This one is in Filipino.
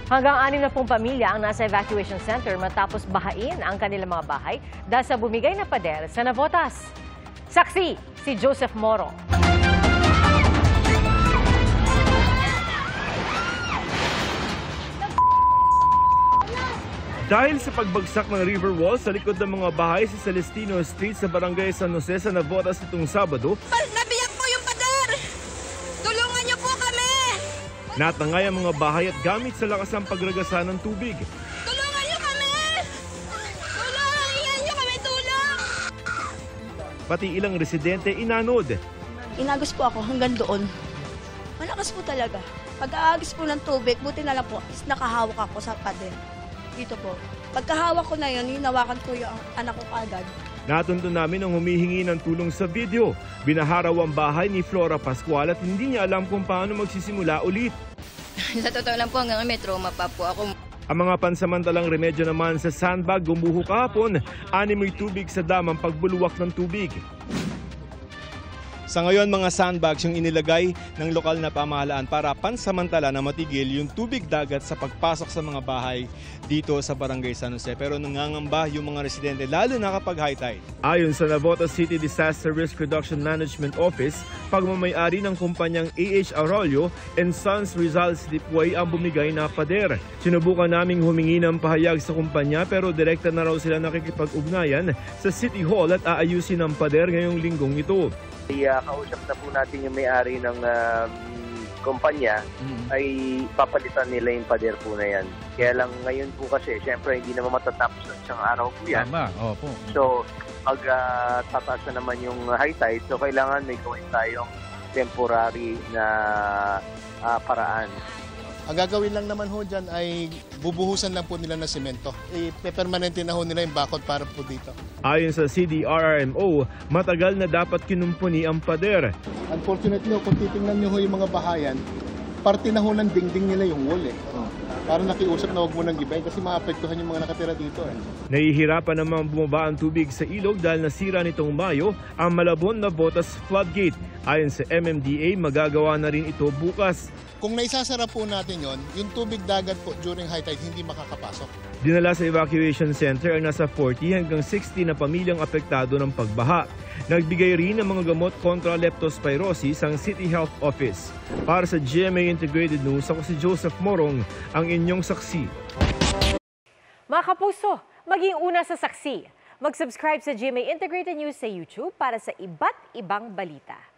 Hanggang 60 pamilya ang nasa evacuation center matapos bahain ang kanilang mga bahay dahil sa bumigay na pader sa Navotas. Saksi, si Joseph Moro. Dahil sa pagbagsak ng river wall sa likod ng mga bahay sa Celestino Street sa Barangay San Jose sa Navotas itong Sabado, Nabiyak po yung pader! Tulungan niyo po kami! natangay ang mga bahay at gamit sa lakas ng pagragasa ng tubig. Tulungan niyo kami! Tulungan niyo kami! Tulong! Pati ilang residente inanod. Inagos po ako hanggang doon. Malakas po talaga. Pag-aagis po ng tubig, buti na lang po, is nakahawak ako sa pader. Dito po. Pagkahawak ko na yun, hinawakan ko yung anak ko agad. Natuntun namin ang humihingi ng tulong sa video. Binaharaw ang bahay ni Flora Pascual at hindi niya alam kung paano magsisimula ulit. Sa totoo lang po, hanggang may trauma pa po ako. Ang mga pansamantalang remedyo naman sa sandbag gumuho kahapon, animoy tubig sa dam ang pagbuluwak ng tubig. Sa ngayon, mga sandbags yung inilagay ng lokal na pamahalaan para pansamantala na matigil yung tubig dagat sa pagpasok sa mga bahay dito sa Barangay San Jose. Pero nangangamba yung mga residente lalo na kapag high tide. Ayon sa Navotas City Disaster Risk Reduction Management Office, pagmamayari ng kumpanyang AH Arroyo and Sons Rizal Slipway ang bumigay na pader. Sinubukan naming humingi ng pahayag sa kumpanya pero direkta na raw sila nakikipag-ugnayan sa City Hall at aayusin ang pader ngayong linggong ito. Kausap na po natin yung may-ari ng kumpanya ay papalitan nila yung pader po na yan. Kaya lang ngayon po kasi, syempre hindi naman matatapos ng isang araw po yan. Tama, opo. So, pag tataas na naman yung high tide, so kailangan may gawin tayong temporary na paraan. Ang gagawin lang naman ho dyan ay bubuhusan lang po nila ng semento. Ipe-permanente na ho nila yung bakod para po dito. Ayon sa CDRRMO, matagal na dapat kinumpuni ang pader. Unfortunately, kung titingnan nyo ho yung mga bahayan, parte na ho ng dingding nila yung wall eh. Para nakiusap na huwag mo nang gibayin kasi maapektuhan yung mga nakatira dito eh. Nahihirapan namang bumaba ang tubig sa ilog dahil nasira nitong Mayo ang Malabon Navotas floodgate. Ayon sa MMDA, magagawa na rin ito bukas. Kung naisasara po natin yon, yung tubig dagat po during high tide hindi makakapasok. Dinala sa evacuation center ang nasa 40 hanggang 60 na pamilyang apektado ng pagbaha. Nagbigay rin ng mga gamot kontra leptospirosis ang City Health Office. Para sa GMA Integrated News, ako si Joseph Morong, ang inyong saksi. Mga kapuso, maging una sa saksi. Mag-subscribe sa GMA Integrated News sa YouTube para sa iba't ibang balita.